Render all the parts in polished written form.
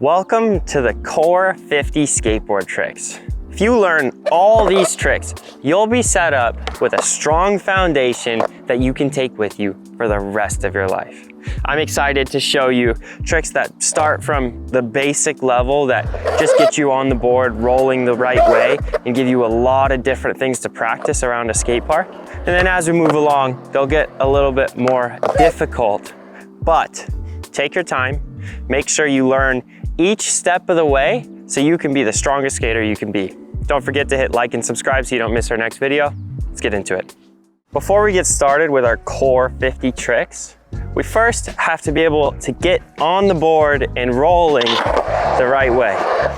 Welcome to the Core 50 skateboard tricks. If you learn all these tricks, you'll be set up with a strong foundation that you can take with you for the rest of your life. I'm excited to show you tricks that start from the basic level that just get you on the board rolling the right way and give you a lot of different things to practice around a skate park. And then as we move along, they'll get a little bit more difficult. But take your time, make sure you learn each step of the way so you can be the strongest skater you can be. Don't forget to hit like and subscribe so you don't miss our next video. Let's get into it. Before we get started with our Core 50 tricks, we first have to be able to get on the board and rolling the right way.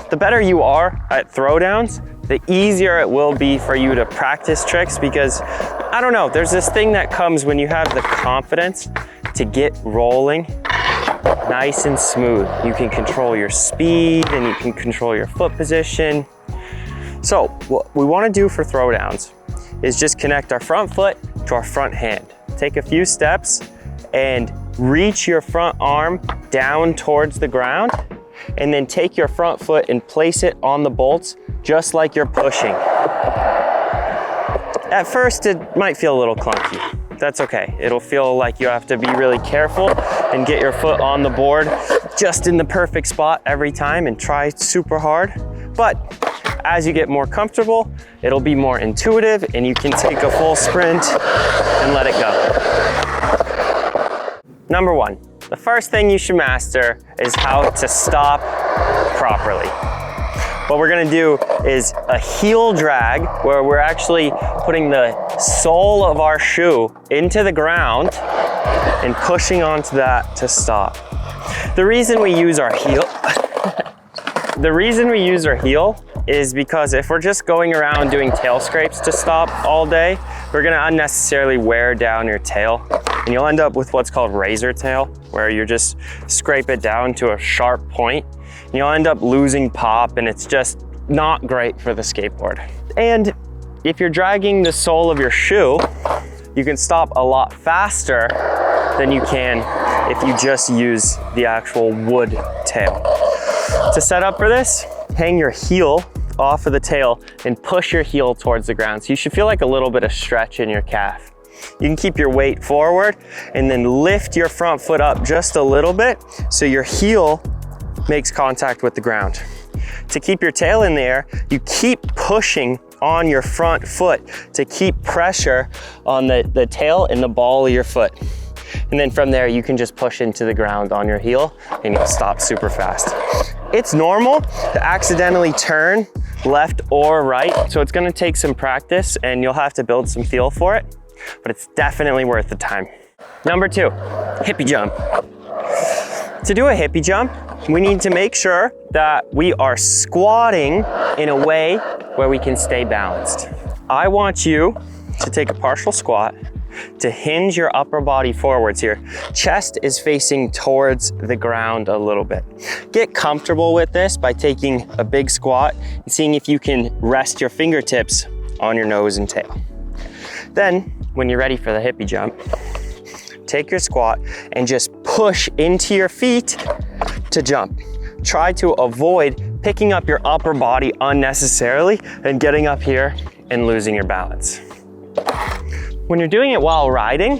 The better you are at throwdowns, the easier it will be for you to practice tricks because, I don't know, there's this thing that comes when you have the confidence to get rolling nice and smooth. You can control your speed and you can control your foot position. So what we want to do for throwdowns is just connect our front foot to our front hand. Take a few steps and reach your front arm down towards the ground and then take your front foot and place it on the bolts just like you're pushing. At first it might feel a little clunky. That's okay. It'll feel like you have to be really careful and get your foot on the board just in the perfect spot every time and try super hard. But as you get more comfortable, it'll be more intuitive and you can take a full sprint and let it go. Number one, the first thing you should master is how to stop properly. What we're gonna do is a heel drag where we're actually putting the sole of our shoe into the ground and pushing onto that to stop. The reason we use our heel, is because if we're just going around doing tail scrapes to stop all day, we're gonna unnecessarily wear down your tail and you'll end up with what's called razor tail, where you just scrape it down to a sharp point and you'll end up losing pop and it's just not great for the skateboard. And if you're dragging the sole of your shoe, you can stop a lot faster than you can if you just use the actual wood tail. To set up for this, hang your heel off of the tail and push your heel towards the ground. So you should feel like a little bit of stretch in your calf. You can keep your weight forward and then lift your front foot up just a little bit so your heel makes contact with the ground. To keep your tail in the air, you keep pushing on your front foot to keep pressure on the tail and the ball of your foot. And then from there, you can just push into the ground on your heel and you'll stop super fast. It's normal to accidentally turn left or right, so it's gonna take some practice and you'll have to build some feel for it, but it's definitely worth the time. Number two, hippy jump. To do a hippy jump, we need to make sure that we are squatting in a way where we can stay balanced. I want you to take a partial squat, to hinge your upper body forwards here. Chest is facing towards the ground a little bit. Get comfortable with this by taking a big squat and seeing if you can rest your fingertips on your nose and tail. Then, when you're ready for the hippy jump, take your squat and just push into your feet to jump. Try to avoid picking up your upper body unnecessarily and getting up here and losing your balance. When you're doing it while riding,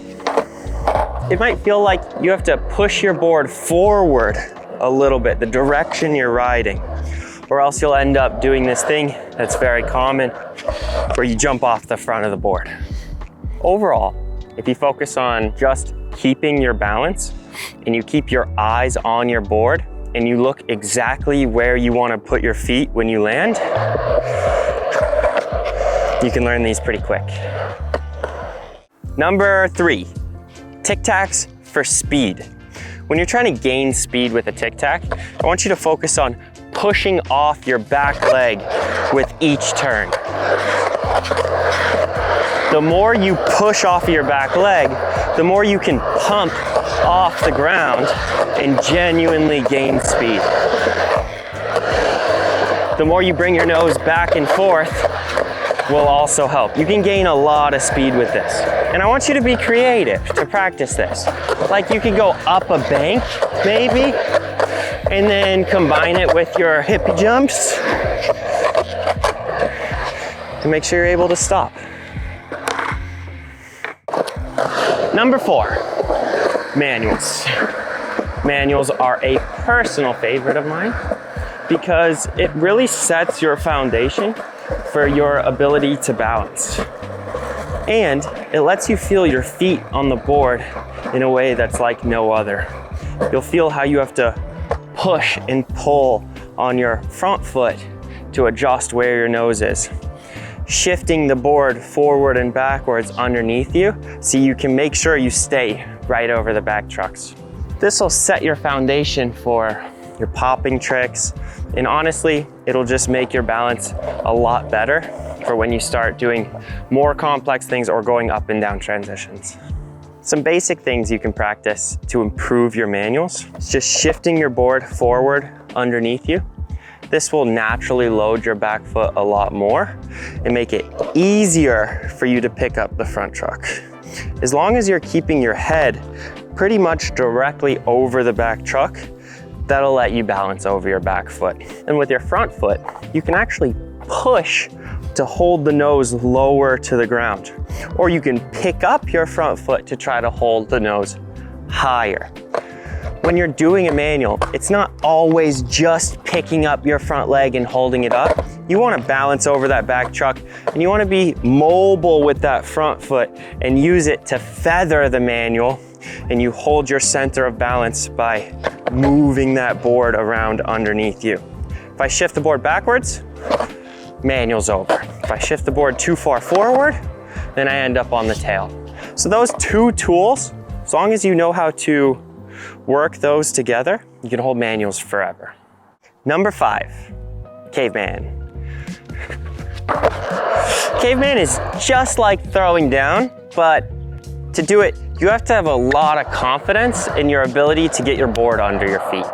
it might feel like you have to push your board forward a little bit, the direction you're riding, or else you'll end up doing this thing that's very common where you jump off the front of the board. Overall, if you focus on just keeping your balance and you keep your eyes on your board and you look exactly where you want to put your feet when you land, you can learn these pretty quick. Number three, Tic Tacs for speed. When you're trying to gain speed with a Tic Tac, I want you to focus on pushing off your back leg with each turn. The more you push off of your back leg, the more you can pump off the ground and genuinely gain speed. The more you bring your nose back and forth will also help. You can gain a lot of speed with this. And I want you to be creative to practice this. Like you could go up a bank, maybe, And then combine it with your hippie jumps to make sure you're able to stop. Number 4, manuals. Manuals are a personal favorite of mine because it really sets your foundation for your ability to balance. And it lets you feel your feet on the board in a way that's like no other. You'll feel how you have to push and pull on your front foot to adjust where your nose is, shifting the board forward and backwards underneath you so you can make sure you stay right over the back trucks. This will set your foundation for your popping tricks, and honestly, it'll just make your balance a lot better for when you start doing more complex things or going up and down transitions. Some basic things you can practice to improve your manuals is just shifting your board forward underneath you. This will naturally load your back foot a lot more and make it easier for you to pick up the front truck. As long as you're keeping your head pretty much directly over the back truck, that'll let you balance over your back foot. And with your front foot, you can actually push to hold the nose lower to the ground. Or you can pick up your front foot to try to hold the nose higher. When you're doing a manual, it's not always just picking up your front leg and holding it up. You want to balance over that back truck, and you want to be mobile with that front foot and use it to feather the manual, and you hold your center of balance by moving that board around underneath you. If I shift the board backwards, manual's over. If I shift the board too far forward, then I end up on the tail. So those 2 tools, as long as you know how to work those together, you can hold manuals forever. Number 5, Caveman. Caveman is just like throwing down, but to do it, you have to have a lot of confidence in your ability to get your board under your feet.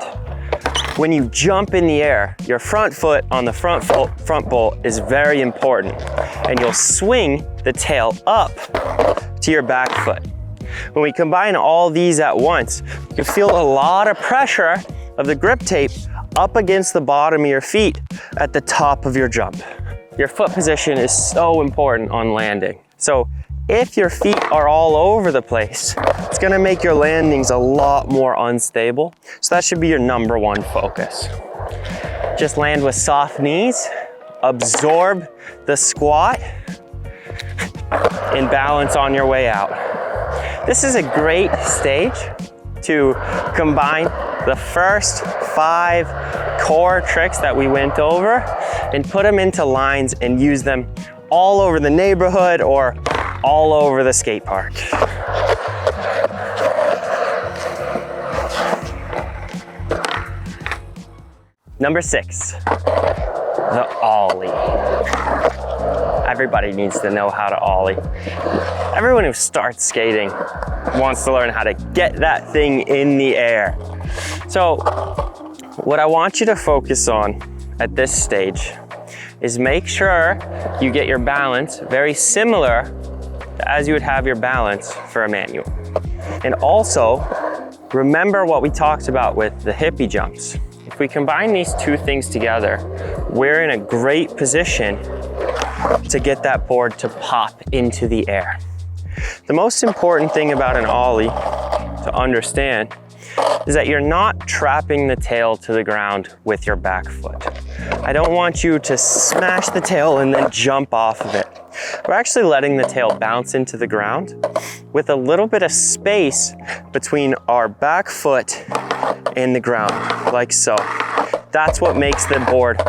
When you jump in the air, your front foot on the front bolt is very important, and you'll swing the tail up to your back foot. When we combine all these at once, you can feel a lot of pressure of the grip tape up against the bottom of your feet at the top of your jump. Your foot position is so important on landing. So if your feet are all over the place, it's gonna make your landings a lot more unstable. So that should be your number 1 focus. Just land with soft knees, absorb the squat, and balance on your way out. This is a great stage to combine the first 5 core tricks that we went over and put them into lines and use them all over the neighborhood or all over the skate park. Number 6, the Ollie. Everybody needs to know how to Ollie. Everyone who starts skating wants to learn how to get that thing in the air. So what I want you to focus on at this stage is make sure you get your balance very similar as you would have your balance for a manual. And also, remember what we talked about with the hippie jumps. If we combine these 2 things together, we're in a great position to get that board to pop into the air. The most important thing about an Ollie to understand is that you're not trapping the tail to the ground with your back foot. I don't want you to smash the tail and then jump off of it. We're actually letting the tail bounce into the ground with a little bit of space between our back foot and the ground, like so. That's what makes the board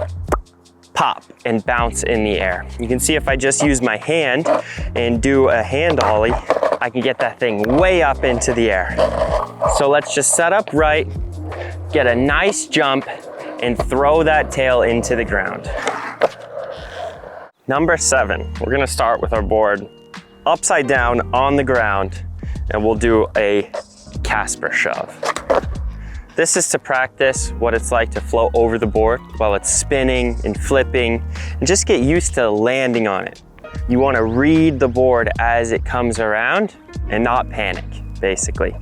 pop and bounce in the air. You can see if I just use my hand and do a hand Ollie, I can get that thing way up into the air. So let's just set up right, get a nice jump, and throw that tail into the ground. Number 7, we're gonna start with our board upside down on the ground, and we'll do a Casper shove. This is to practice what it's like to float over the board while it's spinning and flipping, and just get used to landing on it. You wanna read the board as it comes around and not panic, basically.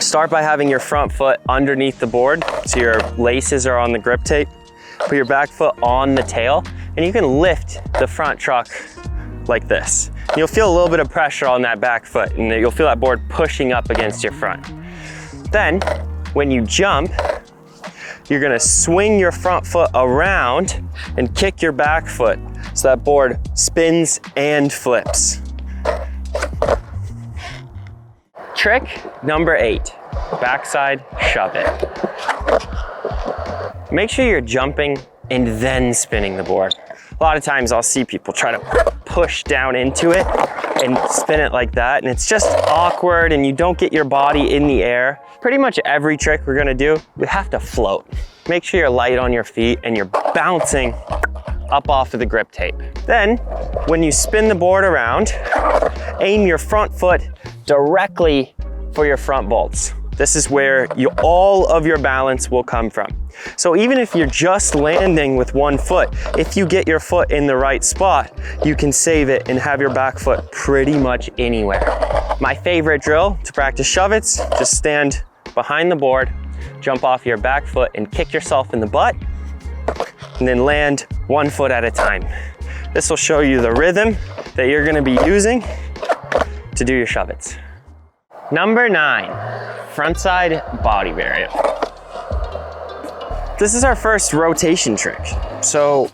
Start by having your front foot underneath the board, so your laces are on the grip tape. Put your back foot on the tail, and you can lift the front truck like this. You'll feel a little bit of pressure on that back foot, and you'll feel that board pushing up against your front. Then, when you jump, you're gonna swing your front foot around and kick your back foot so that board spins and flips. Trick number 8, backside shove it. Make sure you're jumping and then spinning the board. A lot of times I'll see people try to push down into it and spin it like that, and it's just awkward and you don't get your body in the air. Pretty much every trick we're gonna do, we have to float. Make sure you're light on your feet and you're bouncing up off of the grip tape. Then, when you spin the board around, aim your front foot directly for your front bolts. This is where all of your balance will come from. So even if you're just landing with one foot, if you get your foot in the right spot, you can save it and have your back foot pretty much anywhere. My favorite drill to practice shuvits, just stand behind the board, jump off your back foot and kick yourself in the butt, and then land one foot at a time. This will show you the rhythm that you're gonna be using to do your shuvits. Number 9, frontside body varial. This is our first rotation trick. So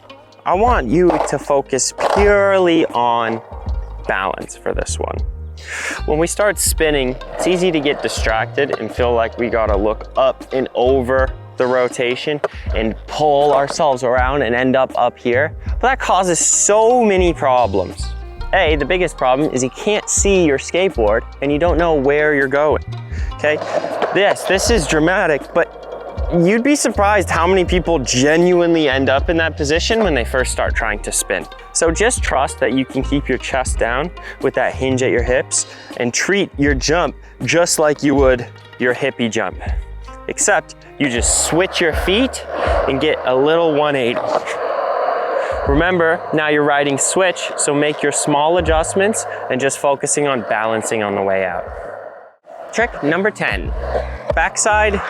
I want you to focus purely on balance for this one. When we start spinning, it's easy to get distracted and feel like we gotta look up and over the rotation and pull ourselves around and end up here. But that causes so many problems. The biggest problem is you can't see your skateboard and you don't know where you're going, okay? This is dramatic, but you'd be surprised how many people genuinely end up in that position when they first start trying to spin. So just trust that you can keep your chest down with that hinge at your hips and treat your jump just like you would your hippy jump. Except you just switch your feet and get a little 180. Remember, now you're riding switch, so make your small adjustments and just focusing on balancing on the way out. Trick number 10, backside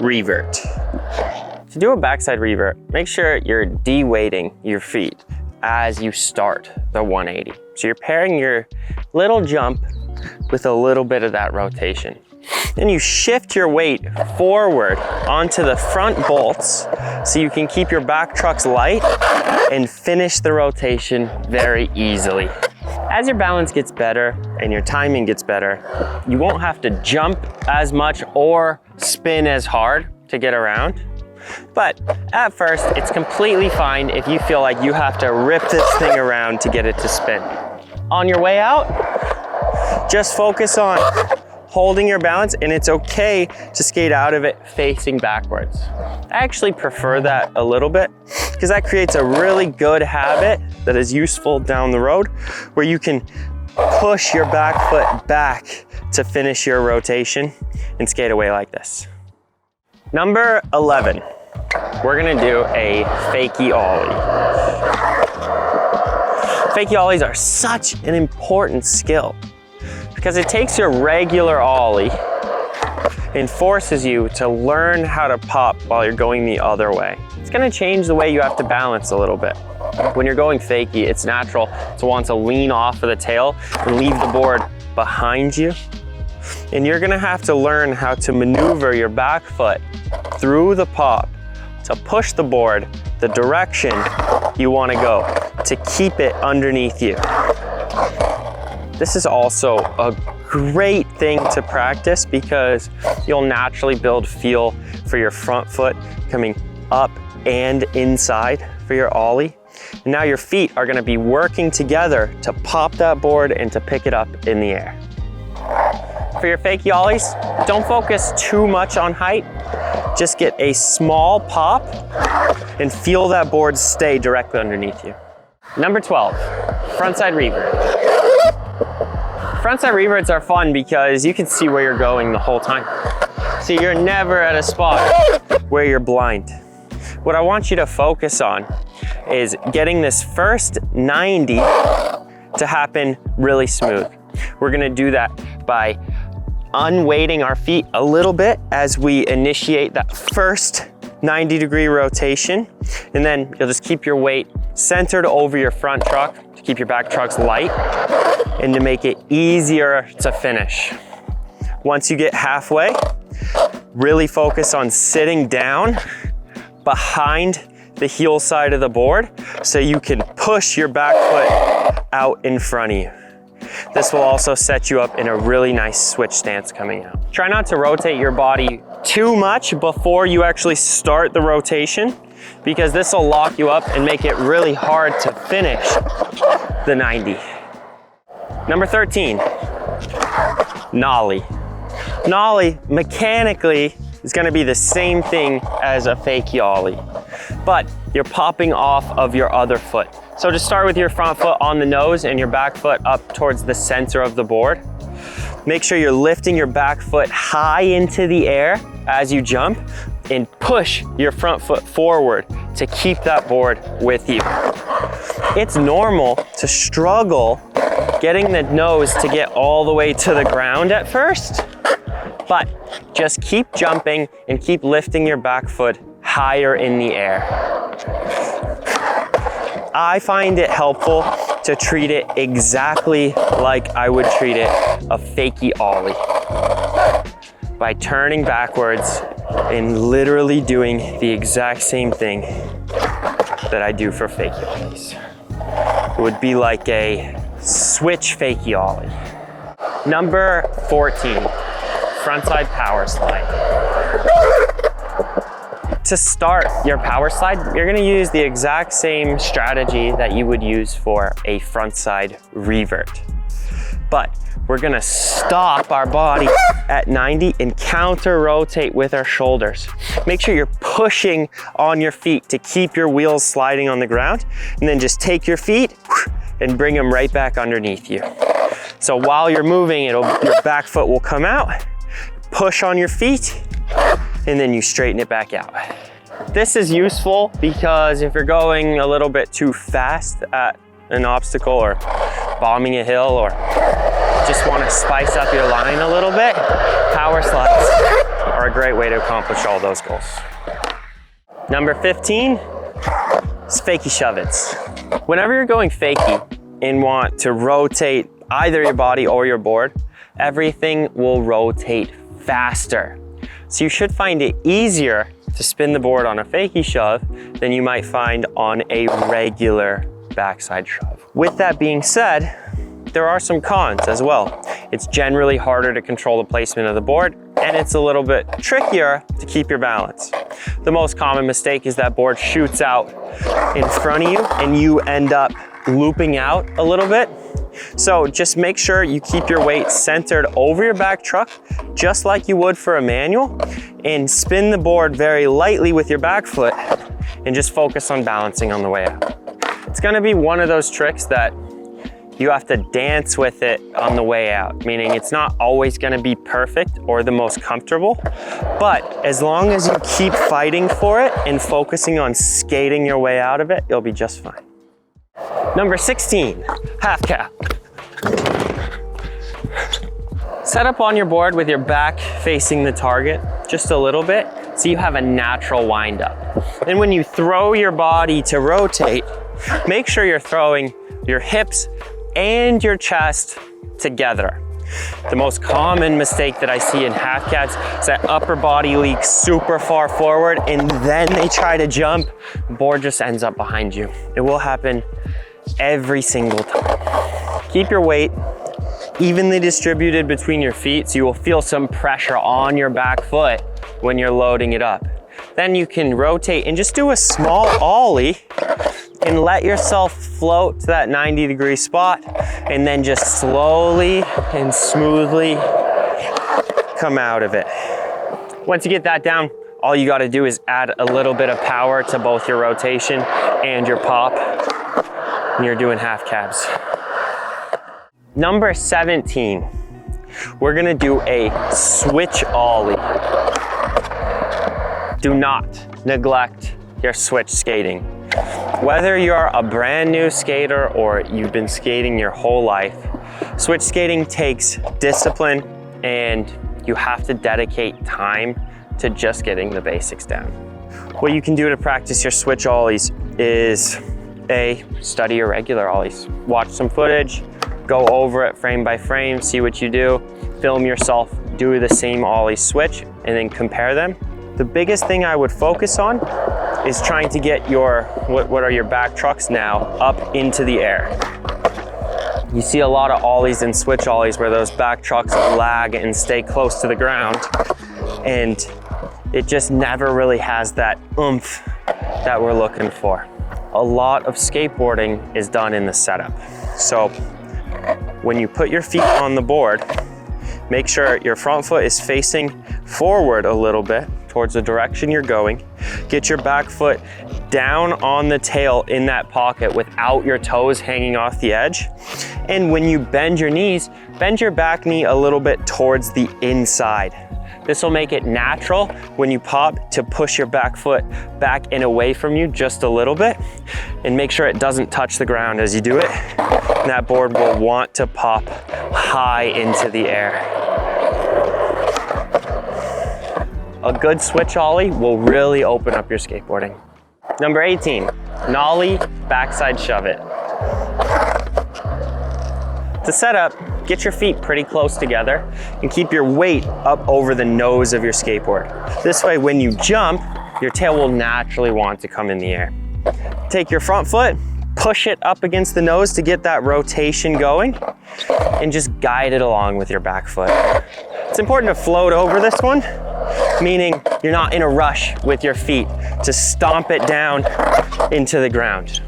revert. To do a backside revert, make sure you're de-weighting your feet as you start the 180. So you're pairing your little jump with a little bit of that rotation. Then you shift your weight forward onto the front bolts so you can keep your back trucks light and finish the rotation very easily. As your balance gets better and your timing gets better, you won't have to jump as much or spin as hard to get around. But at first, it's completely fine if you feel like you have to rip this thing around to get it to spin. On your way out, just focus on holding your balance, and it's okay to skate out of it facing backwards. I actually prefer that a little bit because that creates a really good habit that is useful down the road where you can push your back foot back to finish your rotation and skate away like this. Number 11, we're gonna do a Fakie Ollie. Fakie Ollies are such an important skill because it takes your regular Ollie and forces you to learn how to pop while you're going the other way. It's gonna change the way you have to balance a little bit. When you're going Fakie, it's natural to want to lean off of the tail and leave the board behind you. And you're gonna have to learn how to maneuver your back foot through the pop to push the board the direction you wanna go to keep it underneath you. This is also a great thing to practice because you'll naturally build feel for your front foot coming up and inside for your Ollie. And now your feet are gonna be working together to pop that board and to pick it up in the air. For your Fakie Ollies, don't focus too much on height. Just get a small pop and feel that board stay directly underneath you. Number 12, frontside revert. Frontside reverts are fun because you can see where you're going the whole time. So you're never at a spot where you're blind. What I want you to focus on is getting this first 90 to happen really smooth. We're gonna do that by unweighting our feet a little bit as we initiate that first 90-degree rotation. And then you'll just keep your weight centered over your front truck to keep your back trucks light and to make it easier to finish. Once you get halfway, really focus on sitting down behind the heel side of the board so you can push your back foot out in front of you. This will also set you up in a really nice switch stance coming out. Try not to rotate your body too much before you actually start the rotation, because this will lock you up and make it really hard to finish the 90. Number 13, Nollie. Nollie mechanically is going to be the same thing as a Fakie Ollie, but you're popping off of your other foot. So just start with your front foot on the nose and your back foot up towards the center of the board. Make sure you're lifting your back foot high into the air as you jump and push your front foot forward to keep that board with you. It's normal to struggle getting the nose to get all the way to the ground at first, but just keep jumping and keep lifting your back foot higher in the air. I find it helpful to treat it exactly like I would treat it a Fakie Ollie, by turning backwards and literally doing the exact same thing that I do for Fakie Ollies. It would be like a switch Fakie Ollie. Number 14, frontside power slide. To start your power slide, you're gonna use the exact same strategy that you would use for a frontside revert. But we're gonna stop our body at 90 and counter rotate with our shoulders. Make sure you're pushing on your feet to keep your wheels sliding on the ground, and then just take your feet and bring them right back underneath you. So while you're moving, your back foot will come out, push on your feet, and then you straighten it back out. This is useful because if you're going a little bit too fast at an obstacle or bombing a hill, or just want to spice up your line a little bit, power slides are a great way to accomplish all those goals. Number 15 is Fakie Shuvits. Whenever you're going Fakie and want to rotate either your body or your board, everything will rotate faster. So you should find it easier to spin the board on a Fakie shove than you might find on a regular backside shove. With that being said, there are some cons as well. It's generally harder to control the placement of the board, and it's a little bit trickier to keep your balance. The most common mistake is that board shoots out in front of you and you end up looping out a little bit. So just make sure you keep your weight centered over your back truck, just like you would for a manual, and spin the board very lightly with your back foot and just focus on balancing on the way out. It's gonna be one of those tricks that you have to dance with it on the way out, meaning it's not always gonna be perfect or the most comfortable, but as long as you keep fighting for it and focusing on skating your way out of it, you'll be just fine. Number 16, half cab. Set up on your board with your back facing the target just a little bit so you have a natural wind up. And when you throw your body to rotate, make sure you're throwing your hips and your chest together. The most common mistake that I see in half cabs is that upper body leaks super far forward and then they try to jump, the board just ends up behind you. It will happen every single time. Keep your weight evenly distributed between your feet so you will feel some pressure on your back foot when you're loading it up. Then you can rotate and just do a small ollie and let yourself float to that 90-degree spot, and then just slowly and smoothly come out of it. Once you get that down, all you gotta do is add a little bit of power to both your rotation and your pop, and you're doing half cabs. Number 17, we're gonna do a switch ollie. Do not neglect your switch skating. Whether you're a brand new skater or you've been skating your whole life, switch skating takes discipline and You have to dedicate time to just getting the basics down. What you can do to practice your switch ollies is study your regular ollies. Watch some footage, go over it frame by frame, see what you do, film yourself, do the same ollie switch, and then compare them. The biggest thing I would focus on is trying to get your, what are your back trucks now, up into the air. You see a lot of ollies and switch ollies where those back trucks lag and stay close to the ground, and it just never really has that oomph that we're looking for. A lot of skateboarding is done in the setup. So when you put your feet on the board, make sure your front foot is facing forward a little bit towards the direction you're going. Get your back foot down on the tail in that pocket without your toes hanging off the edge. And when you bend your knees, bend your back knee a little bit towards the inside. This will make it natural when you pop to push your back foot back and away from you just a little bit, and make sure it doesn't touch the ground as you do it. And that board will want to pop high into the air. A good switch ollie will really open up your skateboarding. Number 18, Nollie backside Shuvit. To set up, get your feet pretty close together and keep your weight up over the nose of your skateboard. This way, when you jump, your tail will naturally want to come in the air. Take your front foot, push it up against the nose to get that rotation going, and just guide it along with your back foot. It's important to float over this one, meaning you're not in a rush with your feet to stomp it down into the ground.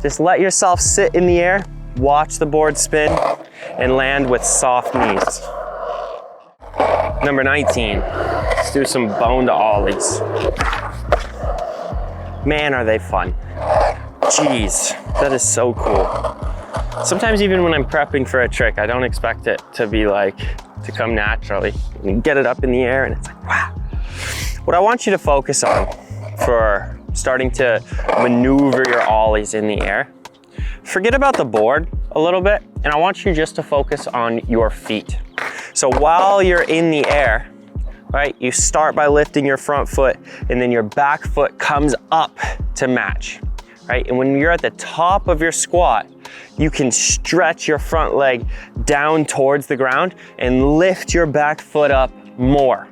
Just let yourself sit in the air, watch the board spin, and land with soft knees. Number 19, let's do some boned ollies. Man, are they fun. Jeez, that is so cool. Sometimes even when I'm prepping for a trick, I don't expect it to be like, to come naturally. You get it up in the air and it's like, wow. What I want you to focus on for starting to maneuver your ollies in the air, forget about the board a little bit, and I want you just to focus on your feet. So while you're in the air, right, you start by lifting your front foot, and then your back foot comes up to match, right? And when you're at the top of your squat, you can stretch your front leg down towards the ground and lift your back foot up more.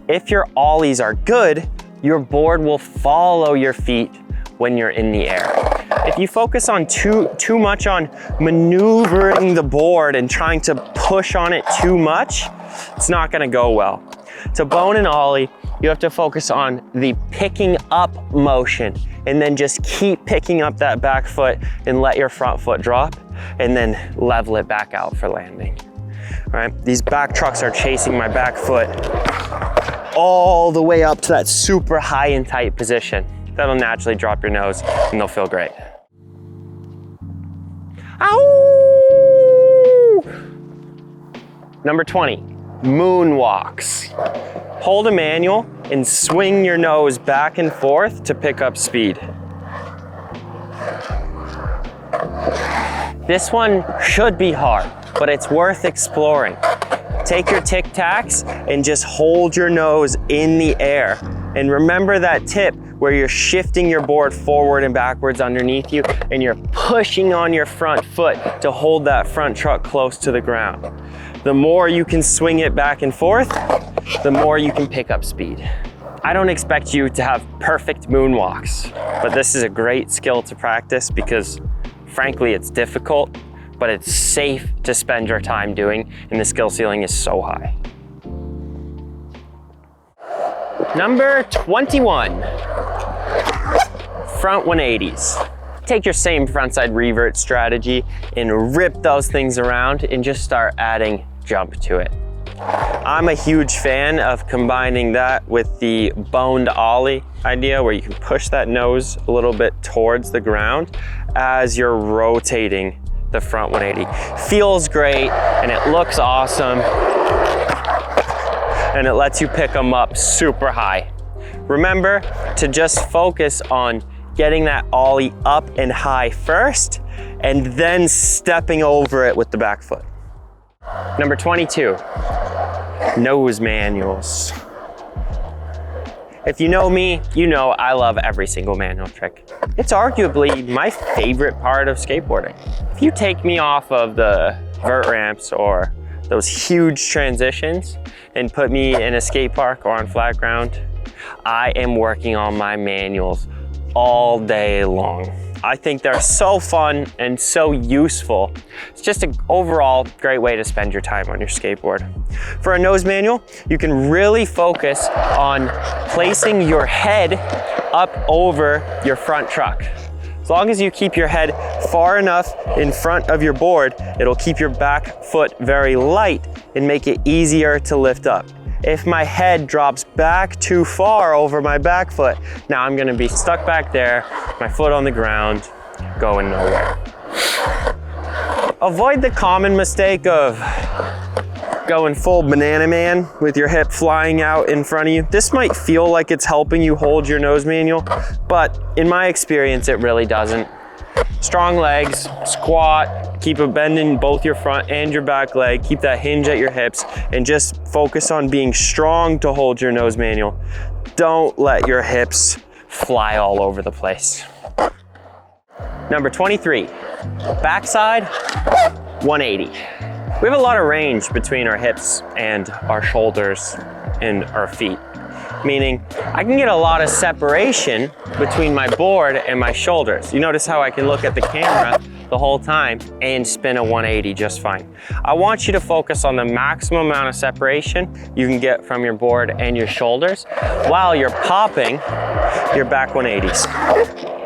If your ollies are good, your board will follow your feet when you're in the air. If you focus on too much on maneuvering the board and trying to push on it too much, it's not gonna go well. To bone an ollie, you have to focus on the picking up motion, and then just keep picking up that back foot and let your front foot drop, and then level it back out for landing. All right, these back trucks are chasing my back foot all the way up to that super high and tight position. That'll naturally drop your nose and they'll feel great. Ow! Number 20, moonwalks. Hold a manual and swing your nose back and forth to pick up speed. This one should be hard, but it's worth exploring. Take your Tic Tacs and just hold your nose in the air. And remember that tip where you're shifting your board forward and backwards underneath you, and you're pushing on your front foot to hold that front truck close to the ground. The more you can swing it back and forth, the more you can pick up speed. I don't expect you to have perfect moonwalks, but this is a great skill to practice because frankly, it's difficult, but it's safe to spend your time doing, and the skill ceiling is so high. Number 21, front 180s. Take your same frontside revert strategy and rip those things around and just start adding jump to it. I'm a huge fan of combining that with the boned ollie idea where you can push that nose a little bit towards the ground as you're rotating the front 180. Feels great and it looks awesome and it lets you pick them up super high. Remember to just focus on getting that ollie up and high first and then stepping over it with the back foot. Number 22, nose manuals. If you know me, you know I love every single manual trick. It's arguably my favorite part of skateboarding. If you take me off of the vert ramps or those huge transitions and put me in a skate park or on flat ground, I am working on my manuals all day long. I think they're so fun and so useful. It's just an overall great way to spend your time on your skateboard. For a nose manual, you can really focus on placing your head up over your front truck. As long as you keep your head far enough in front of your board, it'll keep your back foot very light and make it easier to lift up. If my head drops back too far over my back foot, now I'm gonna be stuck back there, my foot on the ground, going nowhere. Avoid the common mistake of going full banana man with your hip flying out in front of you. This might feel like it's helping you hold your nose manual, but in my experience, it really doesn't. Strong legs, squat, keep a bend in both your front and your back leg, keep that hinge at your hips, and just focus on being strong to hold your nose manual. Don't let your hips fly all over the place. Number 23, backside 180. We have a lot of range between our hips and our shoulders and our feet, meaning I can get a lot of separation between my board and my shoulders. You notice how I can look at the camera the whole time and spin a 180 just fine. I want you to focus on the maximum amount of separation you can get from your board and your shoulders while you're popping your back 180s.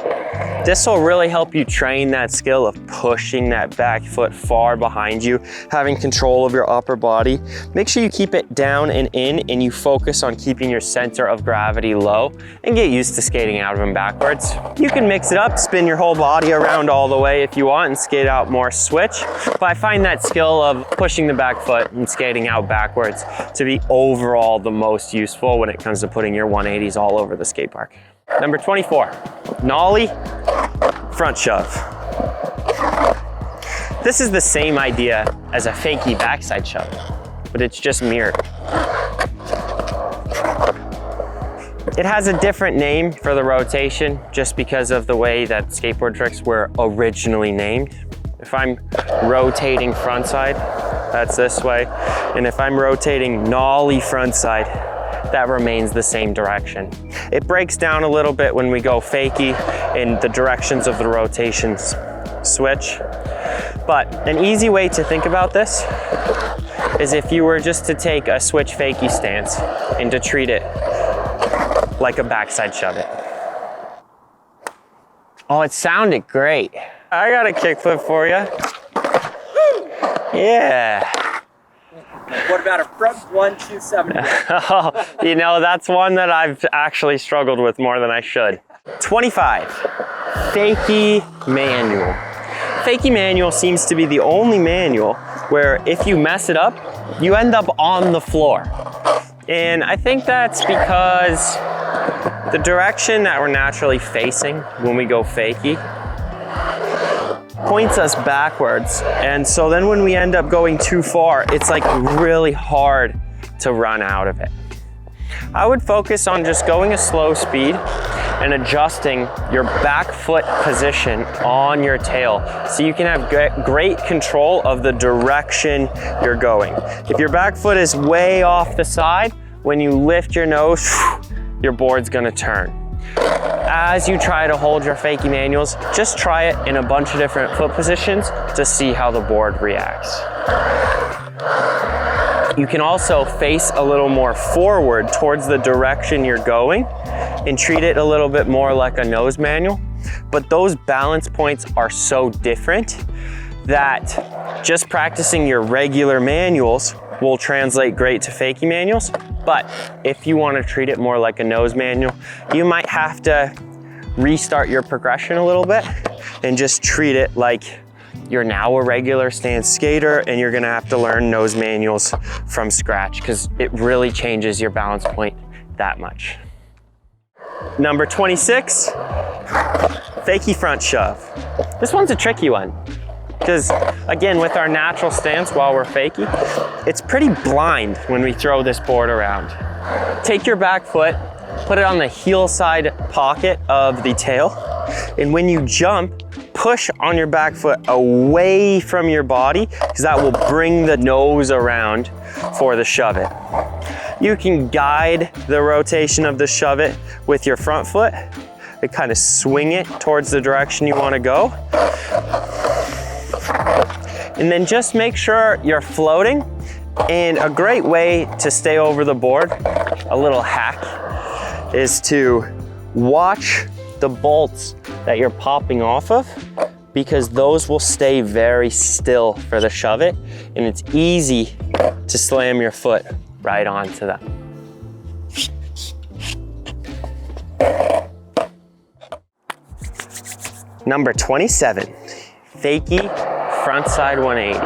This will really help you train that skill of pushing that back foot far behind you, having control of your upper body. Make sure you keep it down and in, and you focus on keeping your center of gravity low and get used to skating out of them backwards. You can mix it up, spin your whole body around all the way if you want and skate out more switch. But I find that skill of pushing the back foot and skating out backwards to be overall the most useful when it comes to putting your 180s all over the skate park. Number 24, Nollie front shove. This is the same idea as a Fakie backside shove, but it's just mirrored. It has a different name for the rotation just because of the way that skateboard tricks were originally named. If I'm rotating frontside, that's this way. And if I'm rotating Nollie frontside, that remains the same direction. It breaks down a little bit when we go Fakie and the directions of the rotations switch. But an easy way to think about this is if you were just to take a switch Fakie stance and to treat it like a backside shove it. Oh, it sounded great. I got a kickflip for you. Yeah. What about a front 1-270? Oh, you know, that's one that I've actually struggled with more than I should. 25, Fakie Manual. Fakie Manual seems to be the only manual where if you mess it up, you end up on the floor. And I think that's because the direction that we're naturally facing when we go Fakie points us backwards, and so then when we end up going too far, it's like really hard to run out of it. I would focus on just going a slow speed and adjusting your back foot position on your tail so you can have great control of the direction you're going. If your back foot is way off the side, when you lift your nose, your board's gonna turn. As you try to hold your Fakie manuals, just try it in a bunch of different foot positions to see how the board reacts. You can also face a little more forward towards the direction you're going and treat it a little bit more like a nose manual. But those balance points are so different that just practicing your regular manuals will translate great to Fakie manuals. But if you want to treat it more like a nose manual, you might have to restart your progression a little bit and just treat it like you're now a regular stance skater and you're gonna have to learn nose manuals from scratch because it really changes your balance point that much. Number 26, Fakie front shove. This one's a tricky one. Because again, with our natural stance while we're fakie, it's pretty blind when we throw this board around. Take your back foot, put it on the heel side pocket of the tail, and when you jump, push on your back foot away from your body, because that will bring the nose around for the Shuvit. You can guide the rotation of the Shuvit with your front foot and kind of swing it towards the direction you want to go. And then just make sure you're floating. And a great way to stay over the board, a little hack, is to watch the bolts that you're popping off of, because those will stay very still for the Shuvit, and it's easy to slam your foot right onto them. Number 27, Fakie frontside 180.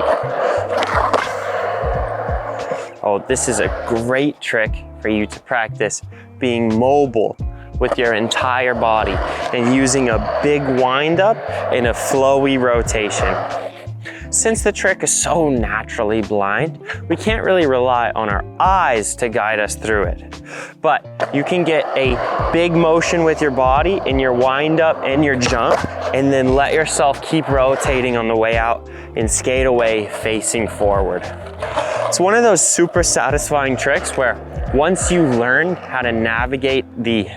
Oh, this is a great trick for you to practice being mobile with your entire body and using a big wind up and a flowy rotation. Since the trick is so naturally blind, we can't really rely on our eyes to guide us through it. But you can get a big motion with your body in your wind up and your jump, and then let yourself keep rotating on the way out and skate away facing forward. It's one of those super satisfying tricks where once you learn how to navigate the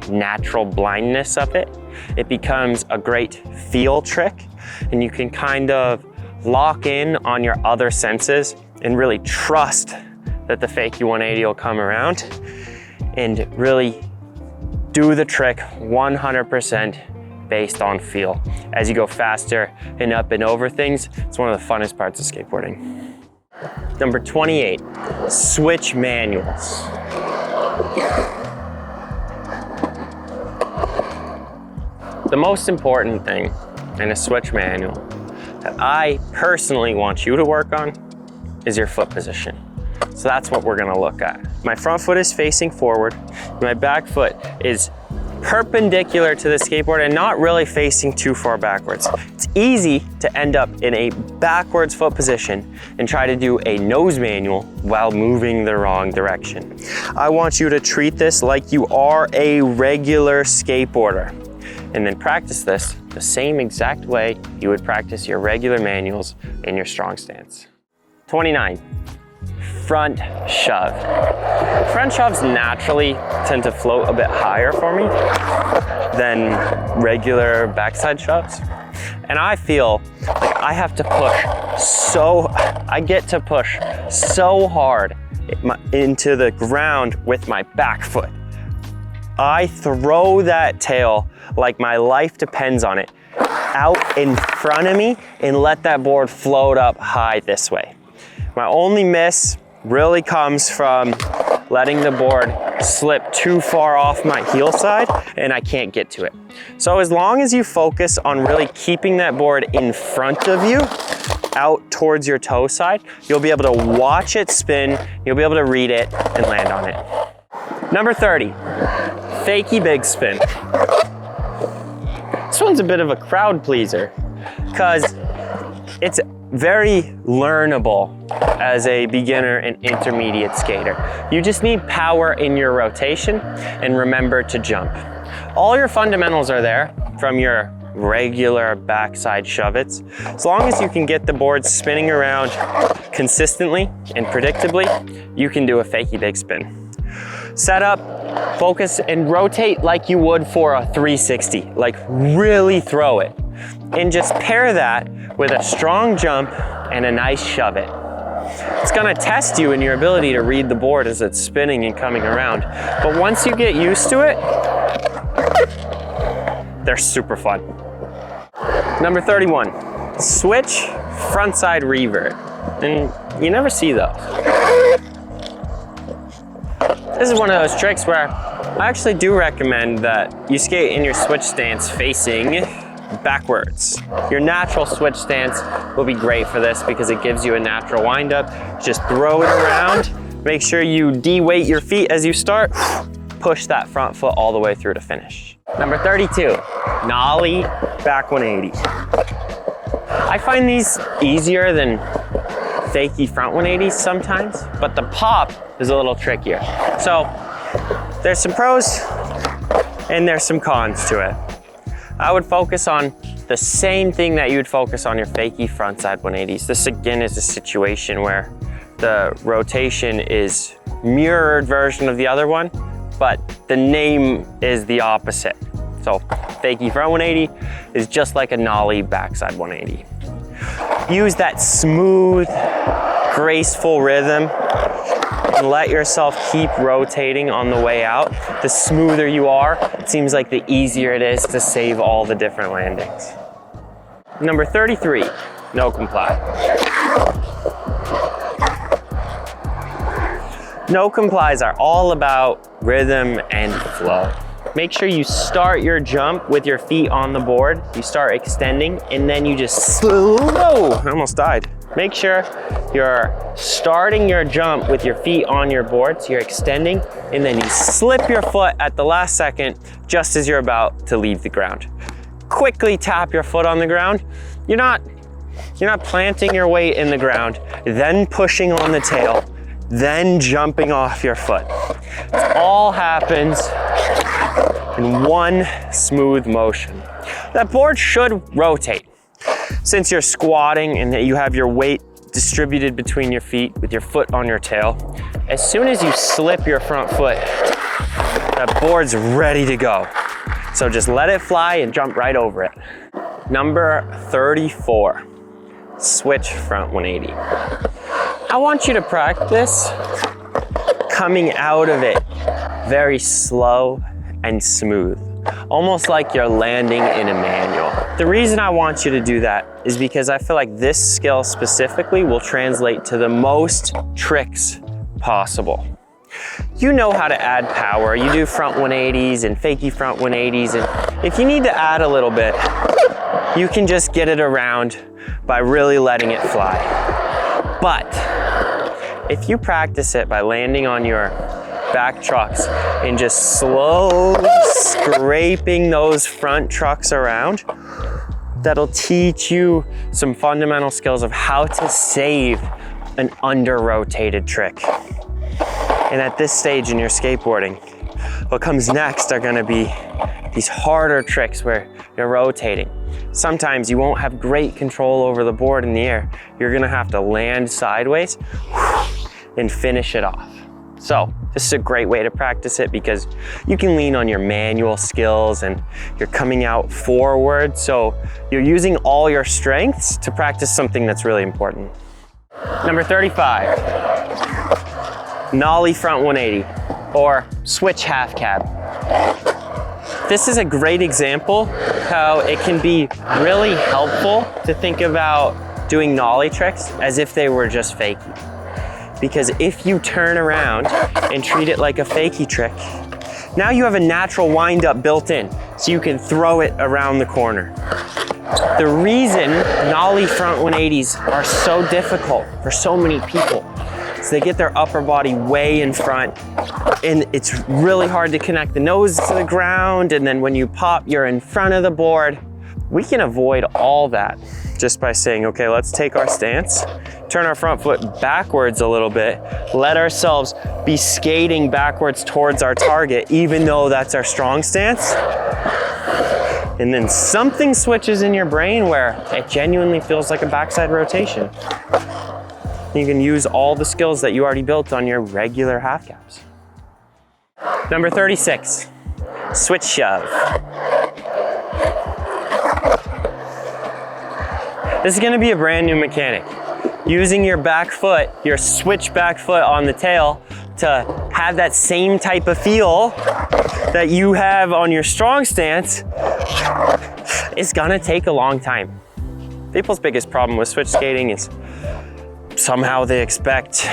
natural blindness of it, it becomes a great feel trick, and you can kind of lock in on your other senses and really trust that the Fakie 180 will come around and really do the trick 100% based on feel. As you go faster and up and over things, it's one of the funnest parts of skateboarding. Number 28, switch manuals. The most important thing in a switch manual that I personally want you to work on is your foot position. So that's what we're gonna look at. My front foot is facing forward. My back foot is perpendicular to the skateboard and not really facing too far backwards. It's easy to end up in a backwards foot position and try to do a nose manual while moving the wrong direction. I want you to treat this like you are a regular skateboarder, and then practice this the same exact way you would practice your regular manuals in your strong stance. 29, front shove. Front shoves naturally tend to float a bit higher for me than regular backside shoves. And I feel like I have to I get to push so hard into the ground with my back foot. I throw that tail like my life depends on it out in front of me and let that board float up high this way. My only miss really comes from letting the board slip too far off my heel side and I can't get to it. So as long as you focus on really keeping that board in front of you, out towards your toe side, you'll be able to watch it spin, you'll be able to read it and land on it. Number 30, Fakie Bidspin. This one's a bit of a crowd pleaser because it's very learnable as a beginner and intermediate skater. You just need power in your rotation and remember to jump. All your fundamentals are there from your regular backside Shuvits. As long as you can get the board spinning around consistently and predictably, you can do a Fakie Bigspin. Set up, focus, and rotate like you would for a 360, like really throw it. And just pair that with a strong jump and a nice shove it. It's gonna test you in your ability to read the board as it's spinning and coming around. But once you get used to it, they're super fun. Number 31, switch frontside revert. And you never see those. This is one of those tricks where I actually do recommend that you skate in your switch stance facing backwards. Your natural switch stance will be great for this because it gives you a natural wind up. Just throw it around. Make sure you de-weight your feet as you start. Push that front foot all the way through to finish. Number 32, Nollie back 180. I find these easier than Fakie front 180s sometimes, but the pop is a little trickier. So there's some pros and there's some cons to it. I would focus on the same thing that you would focus on your Fakie frontside 180s. This again is a situation where the rotation is mirrored version of the other one, but the name is the opposite. So Fakie front 180 is just like a Nollie backside 180. Use that smooth, graceful rhythm and let yourself keep rotating on the way out. The smoother you are, it seems like the easier it is to save all the different landings. Number 33, no comply. No complies are all about rhythm and flow. Make sure you start your jump with your feet on the board. You start extending and then you just slow. I almost died. Make sure you're starting your jump with your feet on your board. So you're extending and then you slip your foot at the last second just as you're about to leave the ground. Quickly tap your foot on the ground. You're not planting your weight in the ground, then pushing on the tail, then jumping off your foot. It all happens in one smooth motion. That board should rotate. Since you're squatting and that you have your weight distributed between your feet with your foot on your tail, as soon as you slip your front foot, that board's ready to go. So just let it fly and jump right over it. Number 34, switch front 180. I want you to practice coming out of it very slow and smooth, almost like you're landing in a manual. The reason I want you to do that is because I feel like this skill specifically will translate to the most tricks possible. You know how to add power. You do front 180s and Fakie front 180s, and if you need to add a little bit, you can just get it around by really letting it fly. But if you practice it by landing on your back trucks and just slow scraping those front trucks around, that'll teach you some fundamental skills of how to save an under-rotated trick. And at this stage in your skateboarding, what comes next are gonna be these harder tricks where you're rotating. Sometimes you won't have great control over the board in the air. You're gonna have to land sideways and finish it off. So this is a great way to practice it because you can lean on your manual skills and you're coming out forward. So you're using all your strengths to practice something that's really important. Number 35, Nollie front 180 or switch half cab. This is a great example how it can be really helpful to think about doing Nollie tricks as if they were just Fakie. Because if you turn around and treat it like a Fakie trick, now you have a natural wind up built in, so you can throw it around the corner. The reason Nollie front 180s are so difficult for so many people is they get their upper body way in front and it's really hard to connect the nose to the ground, and then when you pop, you're in front of the board. We can avoid all that just by saying, okay, let's take our stance, turn our front foot backwards a little bit, let ourselves be skating backwards towards our target, even though that's our strong stance. And then something switches in your brain where it genuinely feels like a backside rotation. You can use all the skills that you already built on your regular half caps. Number 36, switch shove. This is gonna be a brand new mechanic. Using your back foot, your switch back foot on the tail to have that same type of feel that you have on your strong stance is gonna take a long time. People's biggest problem with switch skating is somehow they expect,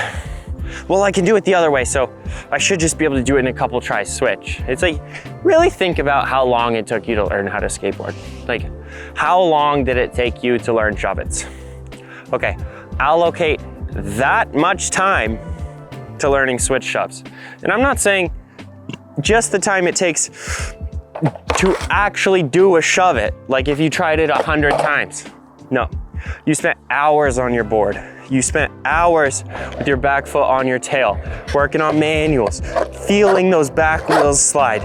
well, I can do it the other way, so I should just be able to do it in a couple tries switch. It's like, really think about how long it took you to learn how to skateboard. Like, how long did it take you to learn Shuvits? Okay, allocate that much time to learning switch shoves. And I'm not saying just the time it takes to actually do a Shuvit, like if you tried it 100 times. No, You spent hours on your board. You spent hours with your back foot on your tail, working on manuals, feeling those back wheels slide.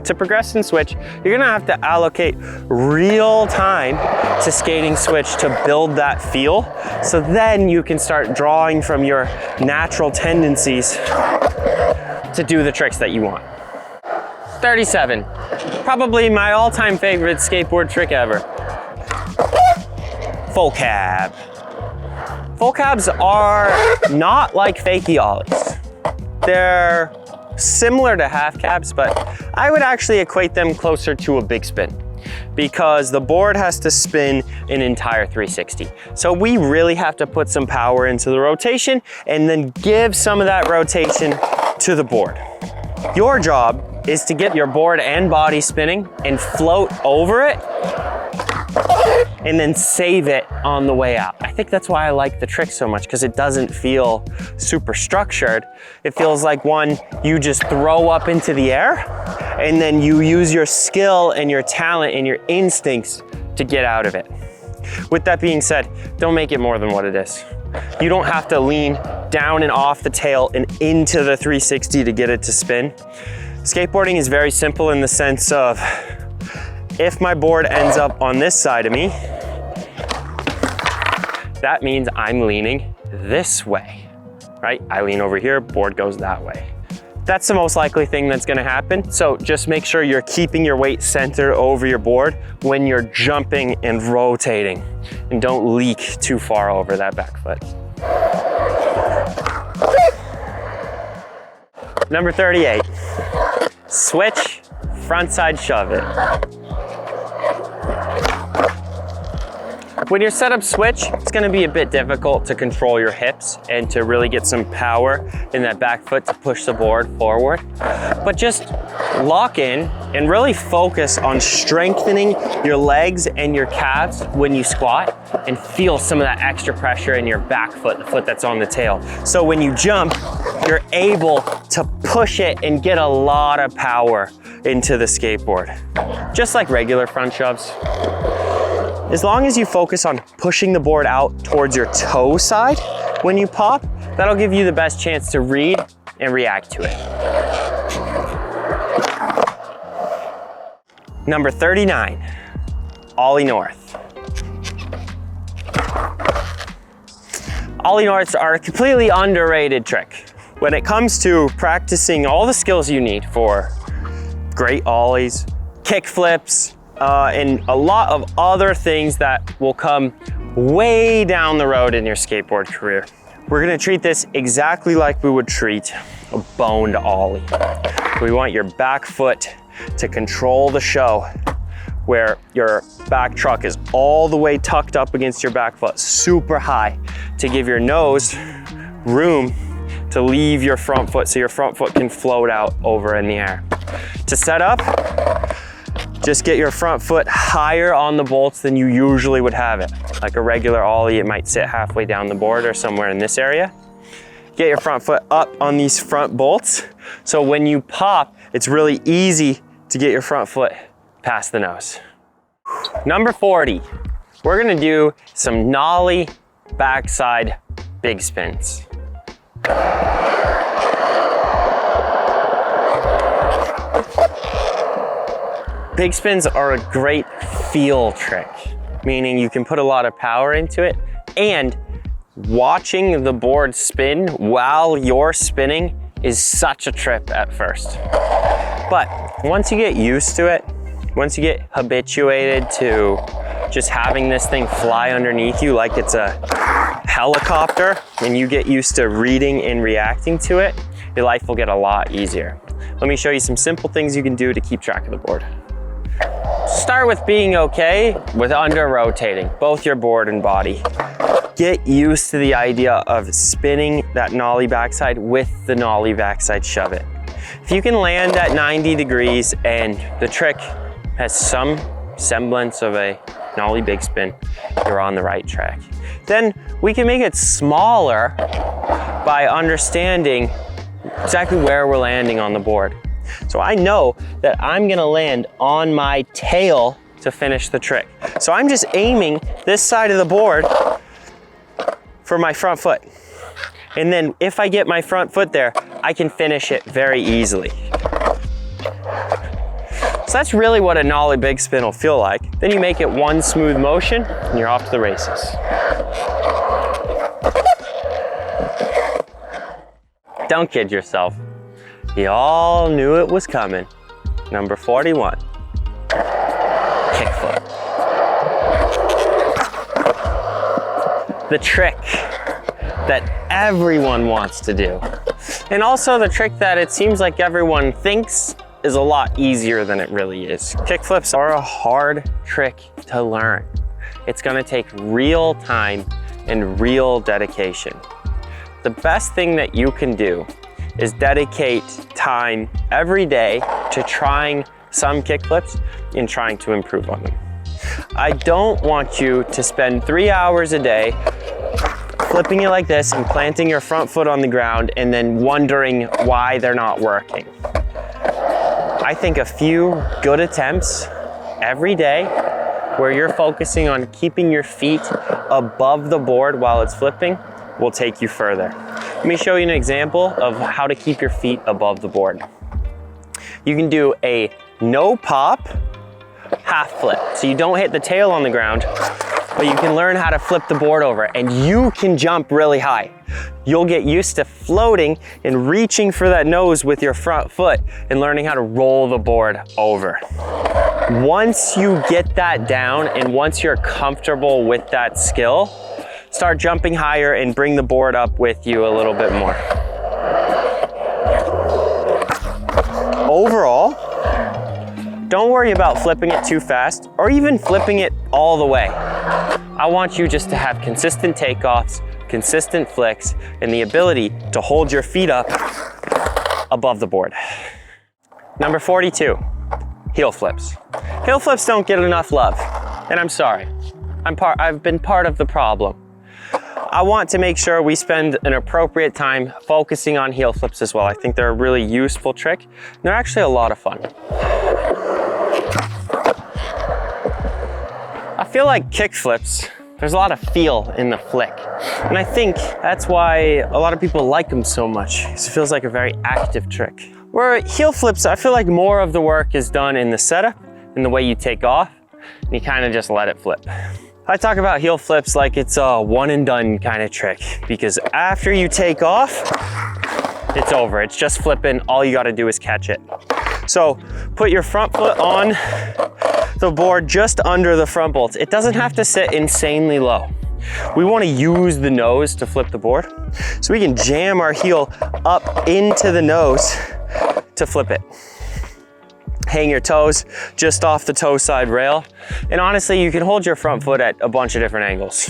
To progress in switch, you're gonna have to allocate real time to skating switch to build that feel, so then you can start drawing from your natural tendencies to do the tricks that you want. 37, probably my all-time favorite skateboard trick ever. Full cab. Full cabs are not like Fakie Ollies. They're similar to half cabs, but I would actually equate them closer to a big spin because the board has to spin an entire 360. So we really have to put some power into the rotation and then give some of that rotation to the board. Your job is to get your board and body spinning and float over it and then save it on the way out. I think that's why I like the trick so much, because it doesn't feel super structured. It feels like one you just throw up into the air and then you use your skill and your talent and your instincts to get out of it. With that being said, don't make it more than what it is. You don't have to lean down and off the tail and into the 360 to get it to spin. Skateboarding is very simple in the sense of, if my board ends up on this side of me, that means I'm leaning this way, right? I lean over here, board goes that way. That's the most likely thing that's gonna happen. So just make sure you're keeping your weight centered over your board when you're jumping and rotating, and don't leak too far over that back foot. Number 38, switch, frontside shove it. When you're set up switch, it's gonna be a bit difficult to control your hips and to really get some power in that back foot to push the board forward. But just lock in and really focus on strengthening your legs and your calves when you squat, and feel some of that extra pressure in your back foot, the foot that's on the tail. So when you jump, you're able to push it and get a lot of power into the skateboard. Just like regular front shoves. As long as you focus on pushing the board out towards your toe side when you pop, that'll give you the best chance to read and react to it. Number 39, Ollie North. Ollie Norths are a completely underrated trick when it comes to practicing all the skills you need for great ollies, kickflips, and a lot of other things that will come way down the road in your skateboard career. We're gonna treat this exactly like we would treat a boned ollie. We want your back foot to control the show, where your back truck is all the way tucked up against your back foot, super high, to give your nose room to leave your front foot so your front foot can float out over in the air. To set up, just get your front foot higher on the bolts than you usually would have it. Like a regular ollie, it might sit halfway down the board or somewhere in this area. Get your front foot up on these front bolts, so when you pop, it's really easy to get your front foot past the nose. Number 40, we're gonna do some Nollie backside big spins. Big spins are a great feel trick, meaning you can put a lot of power into it, and watching the board spin while you're spinning is such a trip at first. But once you get used to it, once you get habituated to just having this thing fly underneath you like it's a helicopter, and you get used to reading and reacting to it, your life will get a lot easier. Let me show you some simple things you can do to keep track of the board. Start with being okay with under rotating, both your board and body. Get used to the idea of spinning that Nollie backside with the Nollie backside shove it. If you can land at 90 degrees and the trick has some semblance of a Nollie Bigspin, you're on the right track. Then we can make it smaller by understanding exactly where we're landing on the board. So I know that I'm gonna land on my tail to finish the trick. So I'm just aiming this side of the board for my front foot. And then if I get my front foot there, I can finish it very easily. So that's really what a Nollie Bigspin will feel like. Then you make it one smooth motion and you're off to the races. Don't kid yourself. You all knew it was coming. Number 41, kickflip. The trick that everyone wants to do. And also the trick that it seems like everyone thinks is a lot easier than it really is. Kickflips are a hard trick to learn. It's gonna take real time and real dedication. The best thing that you can do is dedicate time every day to trying some kickflips and trying to improve on them. I don't want you to spend 3 hours a day flipping it like this and planting your front foot on the ground and then wondering why they're not working. I think a few good attempts every day where you're focusing on keeping your feet above the board while it's flipping will take you further. Let me show you an example of how to keep your feet above the board. You can do a no pop half flip. So you don't hit the tail on the ground, but you can learn how to flip the board over and you can jump really high. You'll get used to floating and reaching for that nose with your front foot and learning how to roll the board over. Once you get that down and once you're comfortable with that skill, start jumping higher and bring the board up with you a little bit more. Overall, don't worry about flipping it too fast or even flipping it all the way. I want you just to have consistent takeoffs, consistent flicks, and the ability to hold your feet up above the board. Number 42, heel flips. Heel flips don't get enough love, and I'm sorry. I've been part of the problem. I want to make sure we spend an appropriate time focusing on heel flips as well. I think they're a really useful trick. And they're actually a lot of fun. I feel like kick flips, there's a lot of feel in the flick. And I think that's why a lot of people like them so much. It feels like a very active trick. Where heel flips, I feel like more of the work is done in the setup, in the way you take off, and you kind of just let it flip. I talk about heel flips like it's a one and done kind of trick because after you take off, it's over. It's just flipping. All you got to do is catch it. So put your front foot on the board just under the front bolts. It doesn't have to sit insanely low. We want to use the nose to flip the board. So we can jam our heel up into the nose to flip it. Hang your toes just off the toe side rail. And honestly, you can hold your front foot at a bunch of different angles.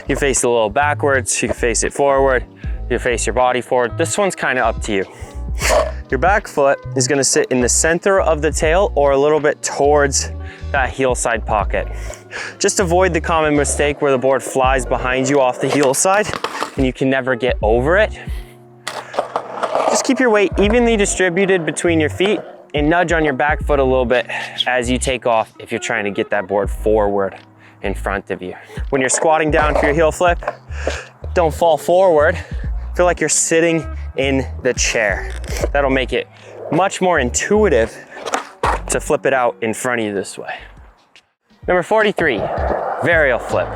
You can face it a little backwards, you can face it forward, you can face your body forward. This one's kind of up to you. Your back foot is gonna sit in the center of the tail or a little bit towards that heel side pocket. Just avoid the common mistake where the board flies behind you off the heel side and you can never get over it. Just keep your weight evenly distributed between your feet and nudge on your back foot a little bit as you take off if you're trying to get that board forward in front of you. When you're squatting down for your heel flip, don't fall forward. Feel like you're sitting in the chair. That'll make it much more intuitive to flip it out in front of you this way. Number 43, Varial Flip.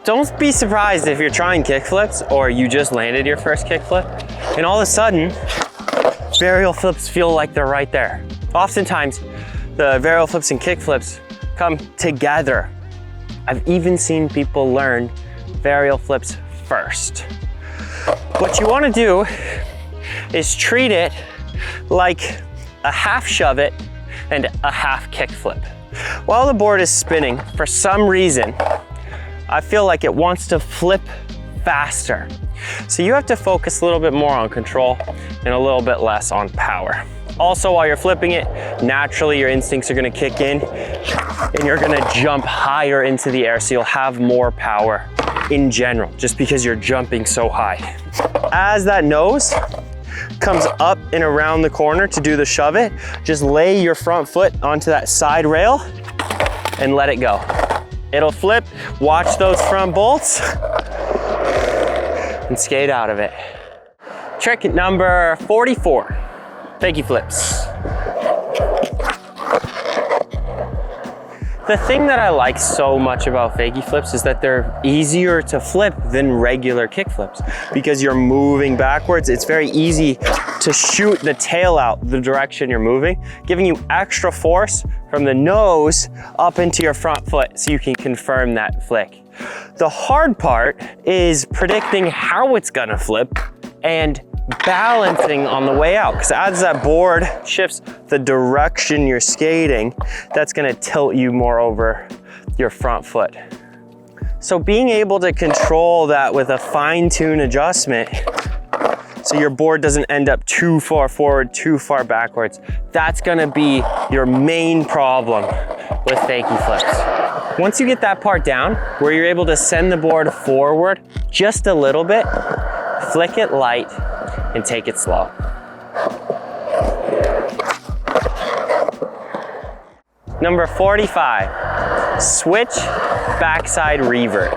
Don't be surprised if you're trying kickflips or you just landed your first kickflip and all of a sudden, varial flips feel like they're right there. Oftentimes, the varial flips and kickflips come together. I've even seen people learn varial flips first. What you want to do is treat it like a half shove it and a half kickflip. While the board is spinning, for some reason, I feel like it wants to flip faster. So you have to focus a little bit more on control and a little bit less on power. Also, while you're flipping it, naturally your instincts are gonna kick in and you're gonna jump higher into the air, so you'll have more power in general, just because you're jumping so high. As that nose comes up and around the corner to do the shove it, just lay your front foot onto that side rail and let it go. It'll flip, watch those front bolts, and skate out of it. Trick number 44, Fakie flips. The thing that I like so much about Fakie flips is that they're easier to flip than regular kick flips because you're moving backwards. It's very easy to shoot the tail out the direction you're moving, giving you extra force from the nose up into your front foot so you can confirm that flick. The hard part is predicting how it's gonna flip and balancing on the way out, because as that board shifts the direction you're skating, that's gonna tilt you more over your front foot. So being able to control that with a fine-tune adjustment so your board doesn't end up too far forward, too far backwards, that's gonna be your main problem with Fakie flips. Once you get that part down, where you're able to send the board forward just a little bit, flick it light, and take it slow. Number 45, switch backside revert.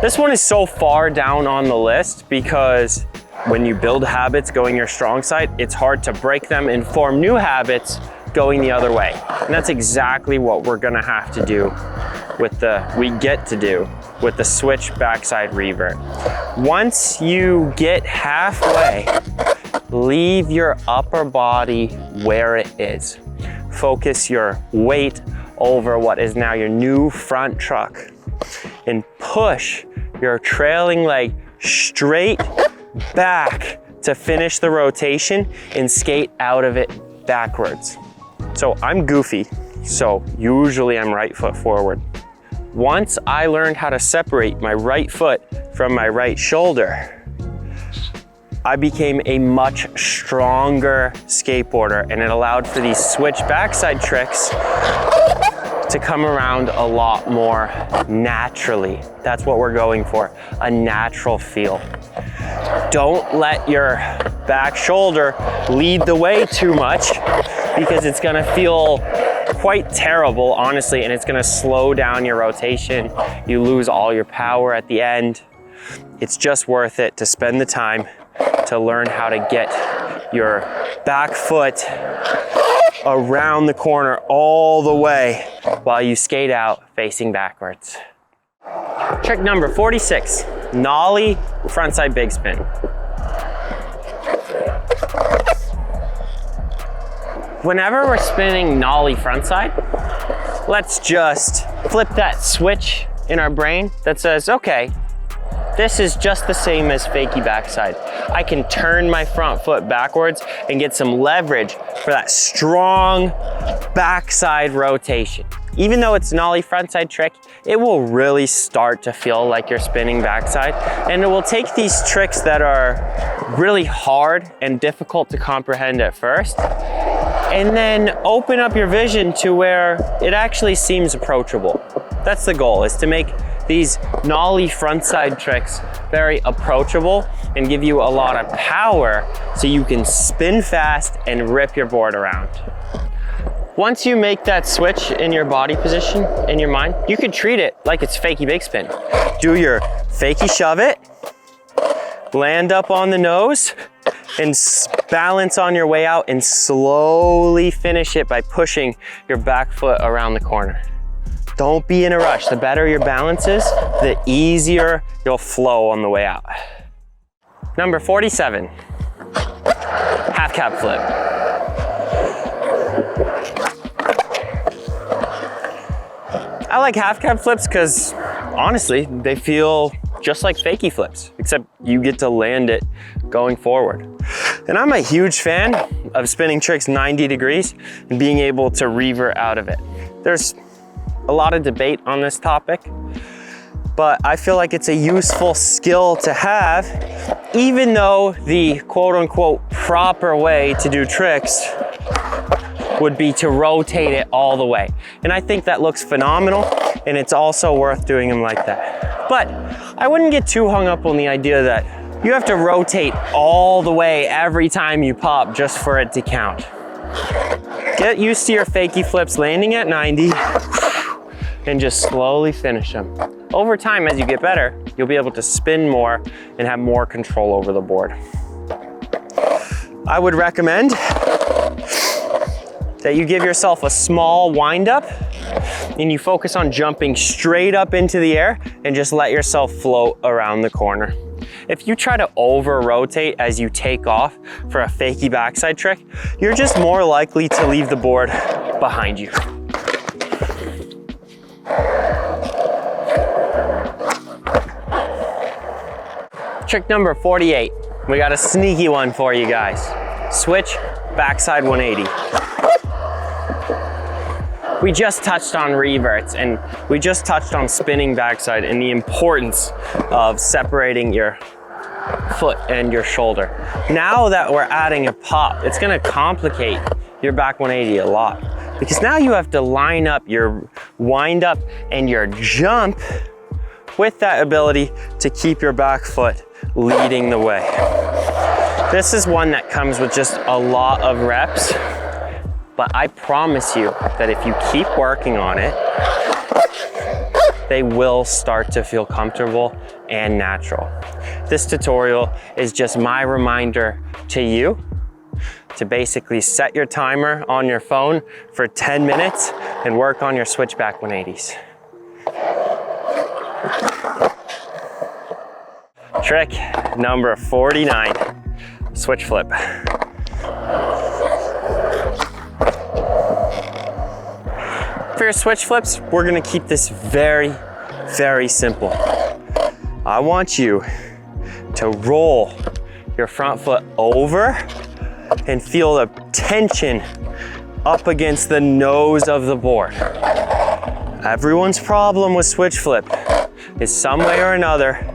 This one is so far down on the list because when you build habits going your strong side, it's hard to break them and form new habits going the other way. And that's exactly what we're gonna have to do with the switch backside revert. Once you get halfway, leave your upper body where it is. Focus your weight over what is now your new front truck and push your trailing leg straight back to finish the rotation and skate out of it backwards. So I'm goofy, so usually I'm right foot forward. Once I learned how to separate my right foot from my right shoulder, I became a much stronger skateboarder, and it allowed for these switch backside tricks to come around a lot more naturally. That's what we're going for, a natural feel. Don't let your back shoulder lead the way too much because it's gonna feel quite terrible, honestly, and it's gonna slow down your rotation. You lose all your power at the end. It's just worth it to spend the time to learn how to get your back foot around the corner all the way while you skate out facing backwards. Trick number 46, Nollie frontside big spin. Whenever we're spinning Nollie frontside, let's just flip that switch in our brain that says, okay, this is just the same as Fakie backside. I can turn my front foot backwards and get some leverage for that strong backside rotation. Even though it's Nollie frontside trick, it will really start to feel like you're spinning backside, and it will take these tricks that are really hard and difficult to comprehend at first, and then open up your vision to where it actually seems approachable. That's the goal, is to make these Nollie frontside tricks very approachable and give you a lot of power so you can spin fast and rip your board around. Once you make that switch in your body position, in your mind, you can treat it like it's Fakie Bigspin. Do your Fakie Shuvit, land up on the nose, and balance on your way out and slowly finish it by pushing your back foot around the corner. Don't be in a rush. The better your balance is, the easier you'll flow on the way out. Number 47, half cab flip. I like half cab flips because honestly, they feel just like Fakie flips, except you get to land it going forward. And I'm a huge fan of spinning tricks 90 degrees and being able to revert out of it. There's a lot of debate on this topic, but I feel like it's a useful skill to have, even though the quote unquote proper way to do tricks would be to rotate it all the way. And I think that looks phenomenal, and it's also worth doing them like that. But I wouldn't get too hung up on the idea that You have to rotate all the way every time you pop just for it to count. Get used to your fakie flips landing at 90 and just slowly finish them. Over time, as you get better, you'll be able to spin more and have more control over the board. I would recommend that you give yourself a small wind up and you focus on jumping straight up into the air and just let yourself float around the corner. If you try to over rotate as you take off for a fakie backside trick, you're just more likely to leave the board behind you. Trick number 48. We got a sneaky one for you guys. Switch backside 180. We just touched on reverts and we just touched on spinning backside and the importance of separating your foot and your shoulder. Now that we're adding a pop, it's gonna complicate your back 180 a lot because now you have to line up your wind up and your jump with that ability to keep your back foot leading the way. This is one that comes with just a lot of reps, but I promise you that if you keep working on it, they will start to feel comfortable and natural. This tutorial is just my reminder to you to basically set your timer on your phone for 10 minutes and work on your switchback 180s. Trick number 49, switch flip. For your switch flips, we're gonna keep this very, very simple. I want you to roll your front foot over and feel the tension up against the nose of the board. Everyone's problem with switch flip is some way or another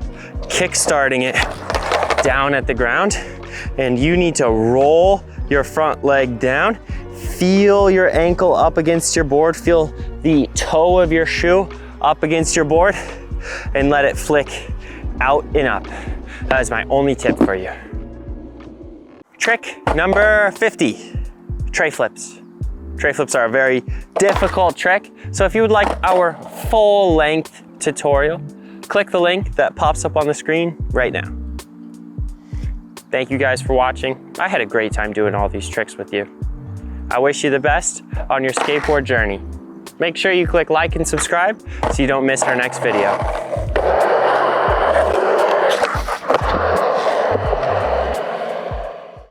kick-starting it down at the ground, and you need to roll your front leg down, feel your ankle up against your board, feel the toe of your shoe up against your board, and let it flick out and up. That is my only tip for you. Trick number 50, Tre Flips. Tre Flips are a very difficult trick, so if you would like our full length tutorial, click the link that pops up on the screen right now. Thank you guys for watching. I had a great time doing all these tricks with you. I wish you the best on your skateboard journey. Make sure you click like and subscribe so you don't miss our next video.